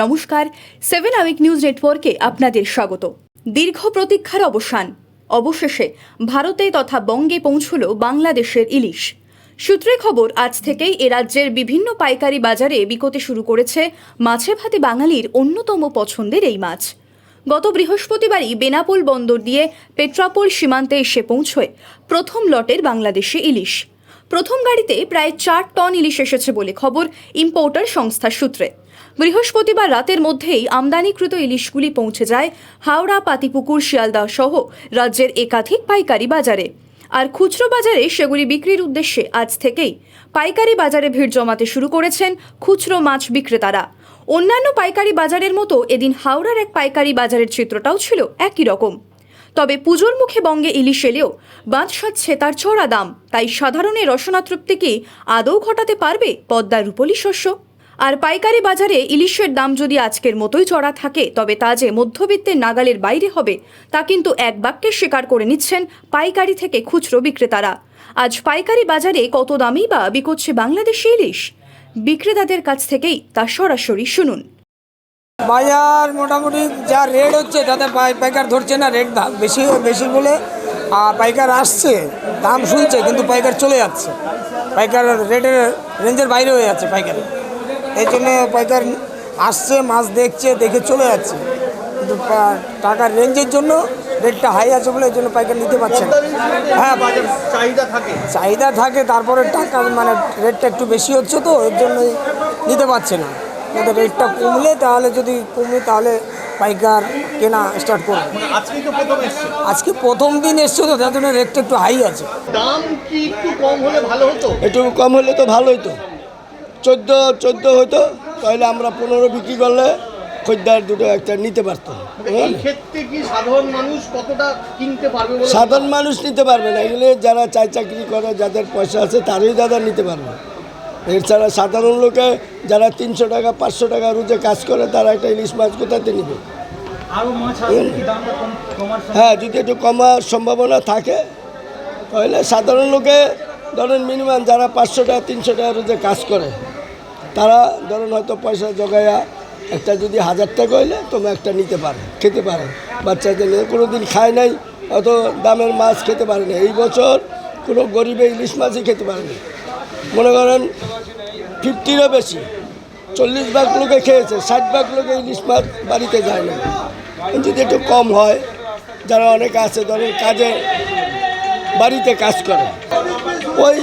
নমস্কার, 7 hour news নেটওয়ার্কে আপনাদের স্বাগত। দীর্ঘ প্রতীক্ষার অবসান, অবশেষে ভারতে তথা বঙ্গে পৌঁছল বাংলাদেশের ইলিশ। সূত্রে খবর, আজ থেকেই এ রাজ্যের বিভিন্ন পাইকারি বাজারে বিকতে শুরু করেছে মাছে ভাতে বাঙালির অন্যতম পছন্দের এই মাছ। গত বৃহস্পতিবারই বেনাপোল বন্দর দিয়ে পেট্রাপোল সীমান্তে এসে পৌঁছয় প্রথম লটের বাংলাদেশি ইলিশ। প্রথম গাড়িতে প্রায় 4 টন ইলিশ এসেছে বলে খবর ইম্পোর্টার সংস্থার সূত্রে। বৃহস্পতিবার রাতের মধ্যেই আমদানিকৃত ইলিশগুলি পৌঁছে যায় হাওড়া, পাতিপুকুর, শিয়ালদহ সহ রাজ্যের একাধিক পাইকারি বাজারে। আর খুচরো বাজারে সেগুলি বিক্রির উদ্দেশ্যে আজ থেকেই পাইকারি বাজারে ভিড় জমাতে শুরু করেছেন খুচরো মাছ বিক্রেতারা। অন্যান্য পাইকারি বাজারের মতো এদিন হাওড়ার এক পাইকারি বাজারের চিত্রটাও ছিল একই রকম। তবে পুজোর মুখে বঙ্গে ইলিশ এলেও বাঁধ সাজছে তার চড়া দাম, তাই সাধারণের রসনা তৃপ্তি কি আদৌ ঘটাতে পারবে পদ্মার রূপলি শস্য? আর পাইকারি বাজারে ইলিশের দাম যদি আজকের মতোই চড়া থাকে, তবে তা যে মধ্যবিত্তের নাগালের বাইরে হবে তা কিন্তু এক বাক্যে স্বীকার করে নিচ্ছেন পাইকারি থেকে খুচরো বিক্রেতারা। আজ পাইকারি বাজারে কত দামেই বা বিকোচ্ছে বাংলাদেশি ইলিশ? বিক্রেতাদের কাছ থেকেই তা সরাসরি শুনুন। বাজার মোটামুটি যা রেট হচ্ছে তাতে পাইকার ধরছে না, রেট বেশি বেশি বলে পাইকার আসছে, দাম শুনছে, কিন্তু পাইকার চলে যাচ্ছে। পাইকার রেটের রেঞ্জের বাইরে হয়ে যাচ্ছে পাইকারি। এই জন্য পাইকার আসছে, মাছ দেখছে, দেখে চলে যাচ্ছে, কিন্তু টাকার রেঞ্জের জন্য রেটটা হাই আছে বলে এই জন্য পাইকার নিতে পারছে না। হ্যাঁ, চাহিদা থাকে, তারপরে টাকা মানে রেটটা একটু বেশি হচ্ছে, তো এর জন্যই নিতে পারছে না। কিন্তু রেটটা কমলে, তাহলে যদি কমে তাহলে পাইকার কেনা স্টার্ট করবে। আজকে প্রথম দিন এসছে তো, তার জন্য রেটটা একটু হাই আছে। দাম কি একটু কম হলে ভালো হতো? একটু কম হলে তো ভালো হতো। 14 হতো, তাহলে আমরা 15 বিক্রি করলে খদ্দের দুটো একটা নিতে পারতো। এই ক্ষেত্রে কি সাধারণ মানুষ কতটা কিনতে পারবে? সাধারণ মানুষ নিতে পারবে না, এগুলো যারা চাকরি করে, যাদের পয়সা আছে তারাই দাদা নিতে পারবে। এছাড়া সাধারণ লোকে যারা 300 টাকা 500 টাকা রোজে কাজ করে, তারা একটা ইলিশ মাছ কোথাতে নিবে? হ্যাঁ, যদি একটু কমার সম্ভাবনা থাকে তাহলে সাধারণ লোকে ধরেন মিনিমাম যারা 500 টাকা 300 টাকা রোজে কাজ করে, তারা ধরেন হয়তো পয়সা জোগাইয়া একটা যদি 1000 টাকা হইলে তোমরা একটা নিতে পারে, খেতে পারে। বাচ্চাদের নিয়ে কোনো দিন খায় নাই, অত দামের মাছ খেতে পারে না। এই বছর কোনো গরিবে ইলিশ মাছই খেতে পারেনি। মনে করেন 50-এরও বেশি, 40 ভাগ লোকে খেয়েছে, 60 ভাগ লোকে ইলিশ মাছ বাড়িতে যায় না। যদি একটু কম হয়, যারা অনেক আছে ধরেন কাজে বাড়িতে কাজ করে, ওই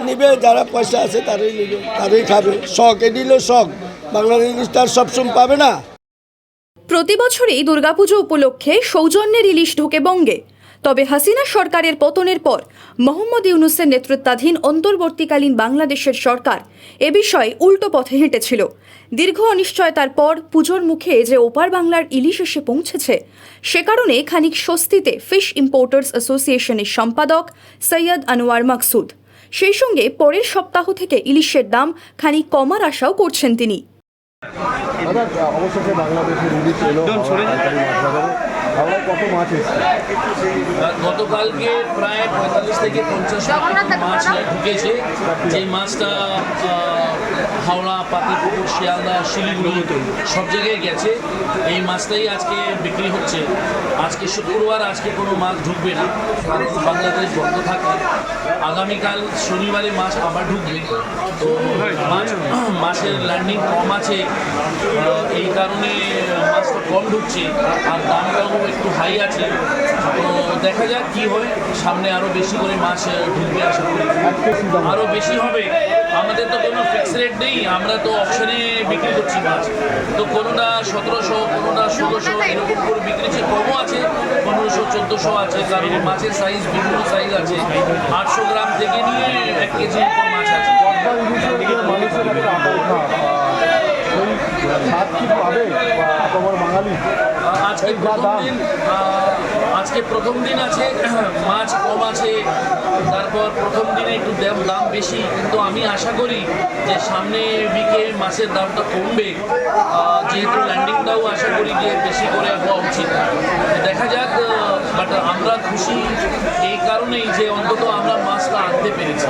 নিবে, যারা পয়সা আছে তারাই নিবে, তারাই খাবে। শখ, এ নিল শখ, বাংলাদেশ ইলিশ তার সবসময় পাবে না। প্রতি বছরই দুর্গাপুজো উপলক্ষে সৌজন্যের ইলিশ ঢোকে বঙ্গে। তবে হাসিনা সরকারের পতনের পর মোহাম্মদ ইউনূসের নেতৃত্বাধীন অন্তর্বর্তীকালীন বাংলাদেশের সরকার এ বিষয়ে উল্টো পথে হেঁটেছিল। দীর্ঘ অনিশ্চয়তার পর পুজোর মুখে যে ওপার বাংলার ইলিশ এসে পৌঁছেছে, সে কারণে খানিক স্বস্তিতে ফিশ ইম্পোর্টার্স অ্যাসোসিয়েশনের সম্পাদক সৈয়দ আনোয়ার মাকসুদ। সেই সঙ্গে পরের সপ্তাহ থেকে ইলিশের দাম খানিক কমার আশাও করছেন তিনি। অবশেষে বাংলাদেশের ইলিশ এলো কত মাছ এসেছে? গতকালকে প্রায় 45 থেকে 50 মাছ ঢুকেছে। যে মাছটা হাওড়া, পাতিপুকুর, শিয়ালদা, শিলিগুড়ি সব জায়গায় গেছে। এই মাছটাই আজকে বিক্রি হচ্ছে। আজকে শুক্রবার, আজকে কোনো মাছ ঢুকবে না, কারণ বাংলাদেশ বন্ধ থাকে। আগামীকাল শনিবারে মাছ আবার ঢুকবে। তো মাছের ল্যান্ডিং কম আছে, এই কারণে মাছটা কম ঢুকছে, আর দামটাও একটু হাই আছে। তো দেখা যাক কি হয়, সামনে আরও বেশি করে মাছ ঢুকবে, আশা করি আরও বেশি হবে। আমাদের তো কোনো ফিক্স রেট নেই, আমরা তো অপশনে বিক্রি করছি মাছ। তো কোনোটা 1700, কোনোটা 1600, এরকম করে বিক্রি হচ্ছে। কমও আছে, 1500, 1400 আছে, কারণ মাছের সাইজ বিভিন্ন সাইজ আছে। 800 গ্রাম থেকে নিয়ে 1 কেজি মাছ আছে। আজকে প্রথম দিন আছে, মাছ কম আছে, তারপর প্রথম দিনে একটু দাম বেশি, কিন্তু আমি আশা করি যে সামনে উইকে মাছের দামটা কমবে, যেহেতু ল্যান্ডিংটাও আশা করি যে বেশি করে হওয়া উচিত। দেখা যাক, বাট আমরা খুশি এই কারণেই যে অন্তত আমরা মাছটা আনতে পেরেছি।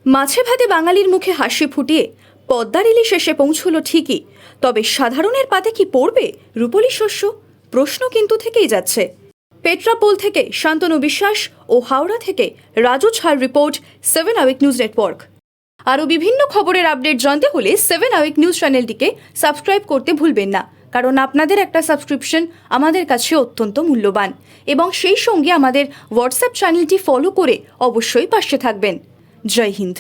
মাছে ভাতে বাঙালির মুখে হাসি ফুটিয়ে পদ্মার ইলিশ এসে পৌঁছলো ঠিকই, তবে সাধারণের পাতে কি পড়বে রূপলি শস্য? প্রশ্ন কিন্তু থেকেই যাচ্ছে। পেট্রাপোল থেকে শান্তনু বিশ্বাস ও হাওড়া থেকে রাজু ছাড় রিপোর্ট 7 আওয়ার নিউজ নেটওয়ার্ক। আরও বিভিন্ন খবরের আপডেট জানতে হলে 7 আওয়ার নিউজ চ্যানেলটিকে সাবস্ক্রাইব করতে ভুলবেন না, কারণ আপনাদের একটা সাবস্ক্রিপশন আমাদের কাছে অত্যন্ত মূল্যবান। এবং সেই সঙ্গে আমাদের হোয়াটসঅ্যাপ চ্যানেলটি ফলো করে অবশ্যই পাশে থাকবেন। জয় হিন্দ।